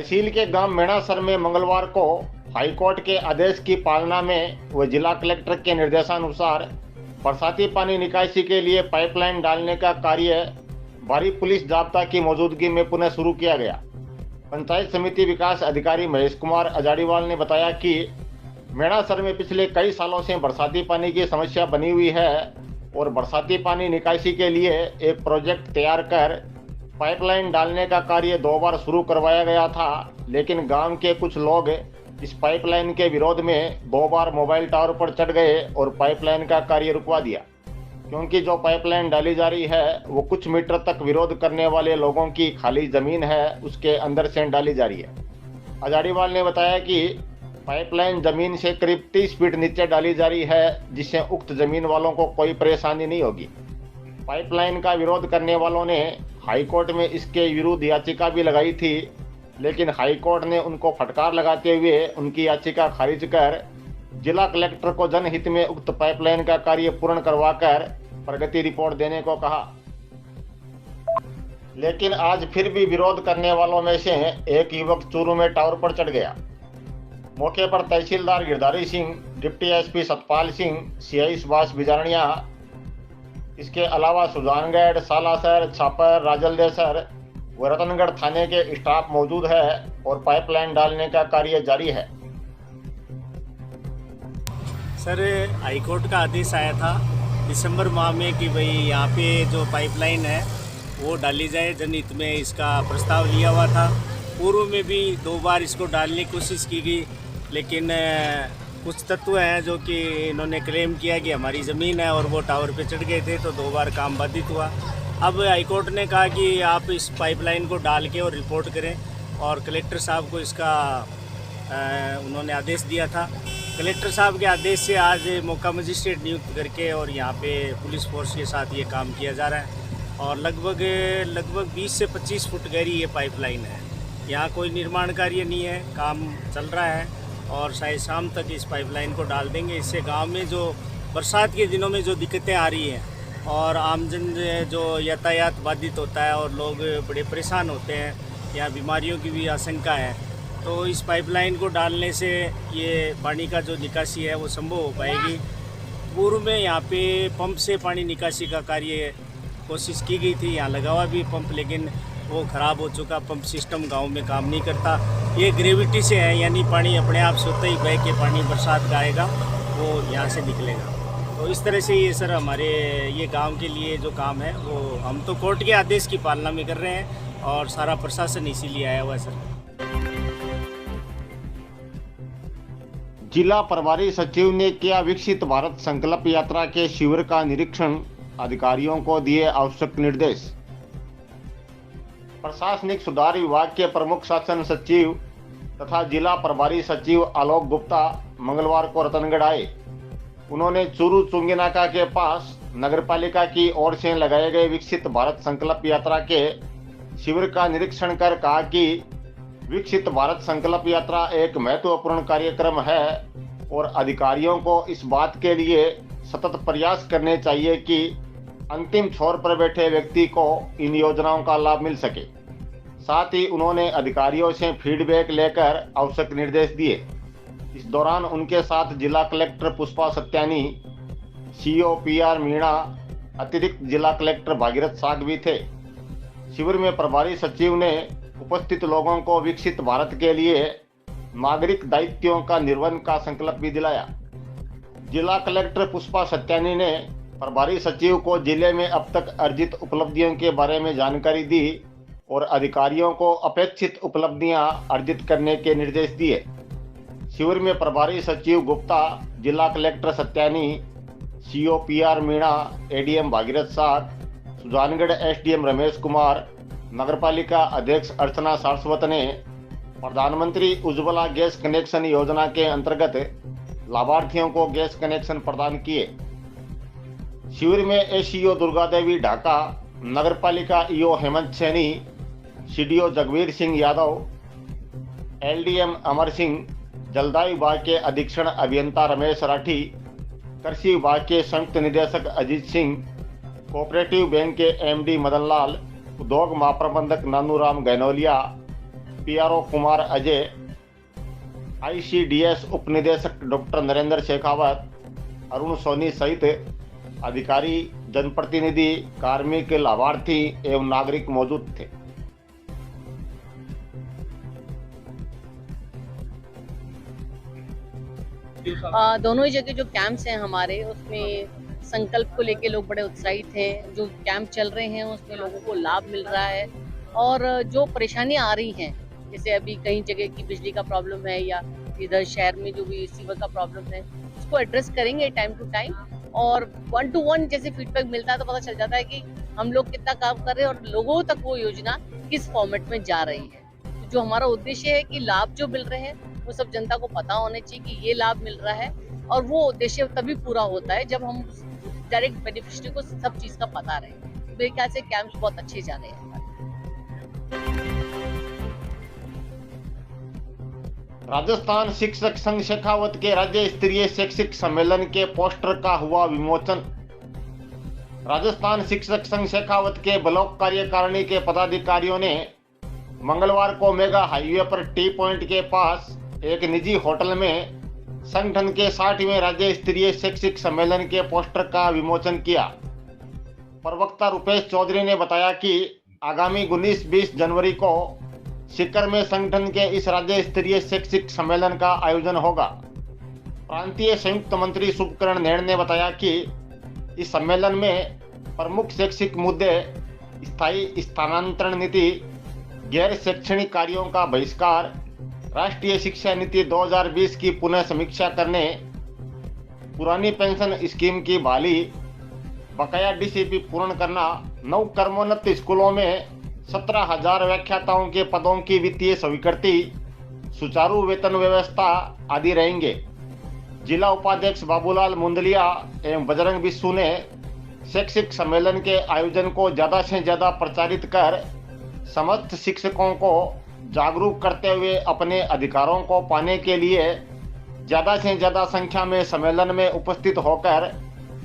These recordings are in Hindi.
तहसील के गांव मेणासर में मंगलवार को हाईकोर्ट के आदेश की पालना में व जिला कलेक्टर के निर्देशानुसार बरसाती पानी निकासी के लिए पाइपलाइन डालने का कार्य भारी पुलिस जाब्ता की मौजूदगी में पुनः शुरू किया गया। पंचायत समिति विकास अधिकारी महेश कुमार अजाड़ीवाल ने बताया कि मेणासर में पिछले कई सालों से बरसाती पानी की समस्या बनी हुई है और बरसाती पानी निकासी के लिए एक प्रोजेक्ट तैयार कर पाइपलाइन डालने का कार्य 2 बार शुरू करवाया गया था, लेकिन गांव के कुछ लोग इस पाइपलाइन के विरोध में 2 बार मोबाइल टावर पर चढ़ गए और पाइपलाइन का कार्य रुकवा दिया, क्योंकि जो पाइपलाइन डाली जा रही है वो कुछ मीटर तक विरोध करने वाले लोगों की खाली जमीन है उसके अंदर से डाली जा रही है। अजाड़ीवाल ने बताया कि पाइपलाइन जमीन से करीब 30 फीट नीचे डाली जा रही है, जिससे उक्त जमीन वालों को कोई परेशानी नहीं होगी। पाइपलाइन का विरोध करने वालों ने हाईकोर्ट में इसके विरुद्ध याचिका भी लगाई थी, लेकिन हाईकोर्ट ने उनको फटकार लगाते हुए उनकी याचिका खारिज कर जिला कलेक्टर को जनहित में उक्त पाइपलाइन का कार्य पूर्ण करवाकर प्रगति रिपोर्ट देने को कहा। लेकिन आज फिर भी विरोध करने वालों में से एक युवक चूरू में टावर पर चढ़ गया। मौके पर तहसीलदार Girdhari Singh, deputy SP Satpal Singh, CI Subhash Bijarniya, इसके अलावा सुजानगढ़, सालासर, छापर, राजलदेसर व रतनगढ़ थाने के स्टाफ मौजूद है और पाइपलाइन डालने का कार्य जारी है। सर, हाईकोर्ट का आदेश आया था दिसंबर माह में कि भाई यहाँ पे जो पाइपलाइन है वो डाली जाए। जनहित में इसका प्रस्ताव लिया हुआ था। पूर्व में भी 2 बार इसको डालने की कोशिश की गई, लेकिन कुछ तत्व हैं जो कि इन्होंने क्लेम किया कि हमारी ज़मीन है और वो टावर पे चढ़ गए थे, तो 2 बार काम बाधित हुआ। अब हाईकोर्ट ने कहा कि आप इस पाइपलाइन को डाल के और रिपोर्ट करें, और कलेक्टर साहब को इसका उन्होंने आदेश दिया था। कलेक्टर साहब के आदेश से आज मौका मजिस्ट्रेट नियुक्त करके और यहाँ पे पुलिस फोर्स के साथ ये काम किया जा रहा है। और लगभग 20 से 25 फुट गहरी ये पाइपलाइन है। यहाँ कोई निर्माण कार्य नहीं है, काम चल रहा है और शायद शाम तक इस पाइपलाइन को डाल देंगे। इससे गांव में जो बरसात के दिनों में जो दिक्कतें आ रही हैं और आमजन जो यातायात बाधित होता है और लोग बड़े परेशान होते हैं, यहाँ बीमारियों की भी आशंका है, तो इस पाइपलाइन को डालने से ये पानी का जो निकासी है वो संभव हो पाएगी। पूर्व में यहाँ पे पंप से पानी निकासी का कार्य कोशिश की गई थी, यहाँ लगा हुआ भी पंप, लेकिन वो ख़राब हो चुका। पंप सिस्टम गांव में काम नहीं करता। ये ग्रेविटी से है, यानी पानी अपने आप से होता ही बह के पानी बरसात का आएगा वो यहाँ से निकलेगा। तो इस तरह से ये सर हमारे ये गांव के लिए जो काम है वो हम तो कोर्ट के आदेश की पालना में कर रहे हैं और सारा प्रशासन इसीलिए आया हुआ है सर। जिला प्रभारी सचिव ने किया विकसित भारत संकल्प यात्रा के शिविर का निरीक्षण, अधिकारियों को दिए आवश्यक निर्देश। प्रशासनिक सुधार विभाग के प्रमुख शासन सचिव तथा जिला प्रभारी सचिव आलोक गुप्ता मंगलवार को रतनगढ़ आए। उन्होंने चूरू चुंगीनाका के पास नगरपालिका की ओर से लगाए गए विकसित भारत संकल्प यात्रा के शिविर का निरीक्षण कर कहा कि विकसित भारत संकल्प यात्रा एक महत्वपूर्ण कार्यक्रम है और अधिकारियों को इस बात के लिए सतत प्रयास करने चाहिए कि अंतिम छोर पर बैठे व्यक्ति को इन योजनाओं का लाभ मिल सके। साथ ही उन्होंने अधिकारियों से फीडबैक लेकर आवश्यक निर्देश दिए। इस दौरान उनके साथ जिला collector Pushpa Satyani, CO PR Meena, अतिरिक्त जिला कलेक्टर भागीरथ साग भी थे। शिविर में प्रभारी सचिव ने उपस्थित लोगों को विकसित भारत के लिए नागरिक दायित्वों का निर्वहन का संकल्प भी दिलाया। जिला कलेक्टर पुष्पा सत्यानी ने प्रभारी सचिव को जिले में अब तक अर्जित उपलब्धियों के बारे में जानकारी दी और अधिकारियों को अपेक्षित उपलब्धियां अर्जित करने के निर्देश दिए। शिविर में प्रभारी सचिव गुप्ता, जिला collector Satyani, CO PR Meena, ADM Bhagirath Sag, Sujangarh SDM Ramesh Kumar, नगरपालिका अध्यक्ष अर्चना सारस्वत ने प्रधानमंत्री उज्ज्वला गैस कनेक्शन योजना के अंतर्गत लाभार्थियों को गैस कनेक्शन प्रदान किए। शिविर में ACO दुर्गा देवी ढाका, नगरपालिका EO Hemant Saini, CDO Jagveer Singh Yadav, LDM Amar Singh, जलदाय विभाग के अधीक्षण अभियंता रमेश राठी, कृषि विभाग के संयुक्त निदेशक अजीत सिंह, कोऑपरेटिव बैंक के MD मदन लाल, उद्योग महाप्रबंधक नानूराम गैनोलिया, पीआरओ कुमार अजय, आईसीडीएस उपनिदेशक डॉक्टर नरेंद्र शेखावत, अरुण सोनी सहित अधिकारी, जनप्रतिनिधि, कार्मिक, लाभार्थी एवं नागरिक मौजूद थे। दोनों ही जगह जो कैंप्स हैं हमारे, उसमें संकल्प को लेके लोग बड़े उत्साहित हैं। जो कैंप चल रहे हैं उसमें लोगों को लाभ मिल रहा है, और जो परेशानियां आ रही हैं, जैसे अभी कई जगह की बिजली का प्रॉब्लम है या इधर शहर में जो भी सीवर का प्रॉब्लम है, उसको एड्रेस करेंगे टाइम टू टाइम। और 1 to 1 जैसे फीडबैक मिलता है तो पता चल जाता है कि हम लोग कितना काम कर रहे हैं और लोगों तक वो योजना किस फॉर्मेट में जा रही है। तो जो हमारा उद्देश्य है कि लाभ जो मिल रहे हैं वो सब जनता को पता होना चाहिए कि ये लाभ मिल रहा है, और वो उद्देश्य तभी पूरा होता है जब हम डायरेक्ट बेनिफिशियरी को सब चीज का पता रहे। मेरे ख्याल से कैंप्स बहुत अच्छे जा रहे हैं। राजस्थान शिक्षक संघ शेखावत के राज्य स्तरीय शैक्षिक सम्मेलन के पोस्टर का हुआ विमोचन। राजस्थान शिक्षक संघ शेखावत के ब्लॉक कार्यकारिणी के पदाधिकारियों ने मंगलवार को मेगा हाईवे पर टी पॉइंट के पास एक निजी होटल में संगठन के 60वें राज्य स्तरीय शैक्षिक सम्मेलन के पोस्टर का विमोचन किया। प्रवक्ता रुपेश चौधरी ने बताया कि आगामी 19-20 जनवरी को सीकर में संगठन के इस राज्य स्तरीय शैक्षिक सम्मेलन का आयोजन होगा। प्रांतीय संयुक्त मंत्री शुभकरण नैण ने बताया कि इस सम्मेलन में प्रमुख शैक्षिक मुद्दे स्थायी स्थानांतरण नीति, गैर शैक्षणिक कार्यों का बहिष्कार, राष्ट्रीय शिक्षा नीति 2020 की पुनः समीक्षा करने, पुरानी पेंशन स्कीम की बहाली, बकाया डीसीपी पूर्ण करना, 9 कर्मोन्नत स्कूलों में 17,000 व्याख्याताओं के पदों की वित्तीय स्वीकृति, सुचारू वेतन व्यवस्था आदि रहेंगे। जिला उपाध्यक्ष बाबूलाल मुंदलिया एवं बजरंग बिस्सू ने शैक्षिक सम्मेलन के आयोजन को ज्यादा से ज्यादा प्रचारित कर समस्त शिक्षकों को जागरूक करते हुए अपने अधिकारों को पाने के लिए ज्यादा से ज्यादा संख्या में सम्मेलन में उपस्थित होकर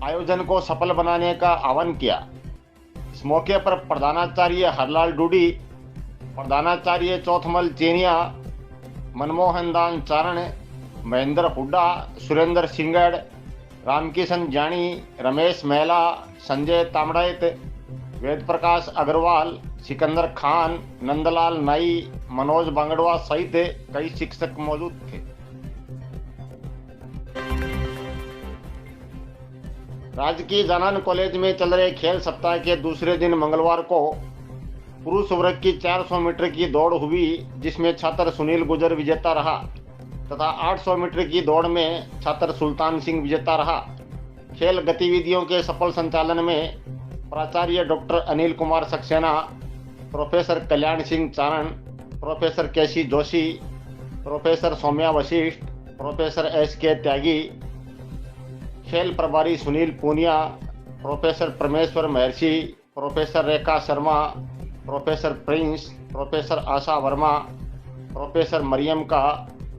आयोजन को सफल बनाने का आह्वान किया। इस मौके पर प्रधानाचार्य हरलाल डूडी, प्रधानाचार्य चौथमल चेनिया, मनमोहन दान चारण, महेंद्र हुड्डा, सुरेंद्र सिंगड़, रामकिशन जानी, रमेश मेहला, संजय तामड़ाइत, वेद प्रकाश अग्रवाल, सिकंदर खान, नंदलाल नाई, मनोज बांगड़वा सहित कई शिक्षक मौजूद थे। राजकीय जानान कॉलेज में चल रहे खेल सप्ताह के दूसरे दिन मंगलवार को पुरुष वर्ग की 400 मीटर की दौड़ हुई, जिसमें छात्र सुनील गुजर विजेता रहा तथा 800 मीटर की दौड़ में छात्र सुल्तान सिंह विजेता रहा। खेल गतिविधियों के सफल संचालन में प्राचार्य doctor Anil Kumar Saxena, professor Kalyan Singh Charan, professor KC Joshi, professor Saumya Vashishtha, professor SK Tyagi, खेल प्रभारी Sunil Punia, professor Parmeshwar Maharshi, professor Rekha Sharma, professor Prince, professor Asha Verma, professor Mariam का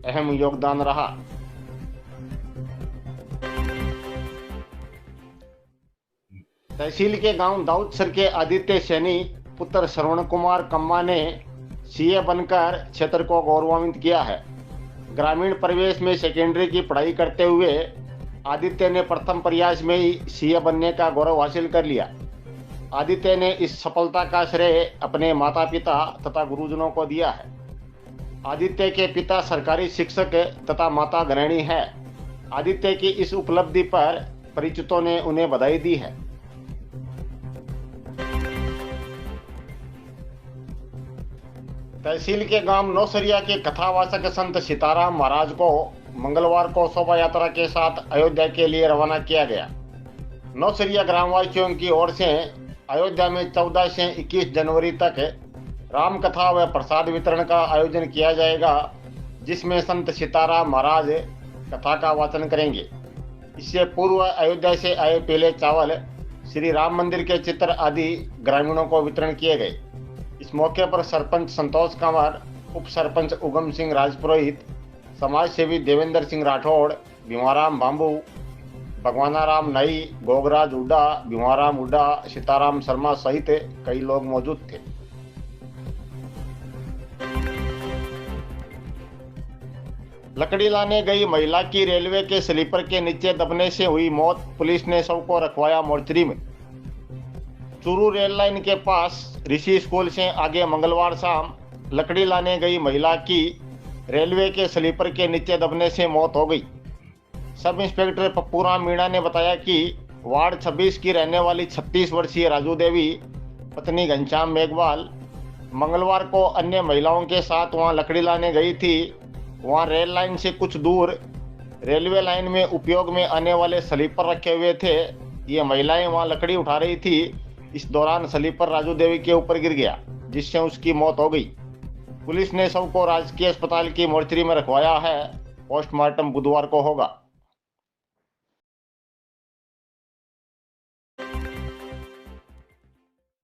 अहम योगदान रहा। तहसील के गांव दाऊदसर के आदित्य सैनी पुत्र श्रवण कुमार कम्मा ने सीए बनकर क्षेत्र को गौरवान्वित किया है। ग्रामीण परिवेश में सेकेंडरी की पढ़ाई करते हुए आदित्य ने प्रथम प्रयास में ही सीए बनने का गौरव हासिल कर लिया। आदित्य ने इस सफलता का श्रेय अपने माता पिता तथा गुरुजनों को दिया है। आदित्य के पिता सरकारी शिक्षक तथा माता गृहिणी है। आदित्य की इस उपलब्धि पर परिचितों ने उन्हें बधाई दी है। तहसील के गांव नौसरिया के कथावाचक संत सीताराम महाराज को मंगलवार को शोभा यात्रा के साथ अयोध्या के लिए रवाना किया गया। नौसरिया ग्रामवासियों की ओर से अयोध्या में 14 से 21 जनवरी तक राम कथा व प्रसाद वितरण का आयोजन किया जाएगा, जिसमें संत सीताराम महाराज कथा का वाचन करेंगे। इससे पूर्व अयोध्या से आए पीले चावल, श्री राम मंदिर के चित्र आदि ग्रामीणों को वितरण किए गए। इस मौके पर सरपंच संतोष कंवर, उप सरपंच उगम सिंह राजपुरोहित, समाज सेवी देवेंद्र सिंह राठौड़, भीमाराम बांबू, भगवानाराम नई, गोगराज हुड्डा, भीमाराम हुड्डा, सीताराम शर्मा सहित कई लोग मौजूद थे। लकड़ी लाने गई महिला की रेलवे के स्लीपर के नीचे दबने से हुई मौत, पुलिस ने शव को रखवाया मोर्चरी में। चूरू रेल लाइन के पास ऋषि स्कूल से आगे मंगलवार शाम लकड़ी लाने गई महिला की रेलवे के स्लीपर के नीचे दबने से मौत हो गई। सब इंस्पेक्टर पप्पूराम मीणा ने बताया कि वार्ड 26 की रहने वाली 36 वर्षीय राजू देवी पत्नी घनश्याम मेघवाल मंगलवार को अन्य महिलाओं के साथ वहां लकड़ी लाने गई थी। वहां रेल लाइन से कुछ दूर रेलवे लाइन में उपयोग में आने वाले स्लीपर रखे हुए थे। ये महिलाएं वहां लकड़ी उठा रही थी। इस दौरान स्लीपर राजू देवी के ऊपर गिर गया, जिससे उसकी मौत हो गई। पुलिस ने शव को राजकीय अस्पताल की मोर्चरी में रखवाया है। पोस्टमार्टम बुधवार को होगा।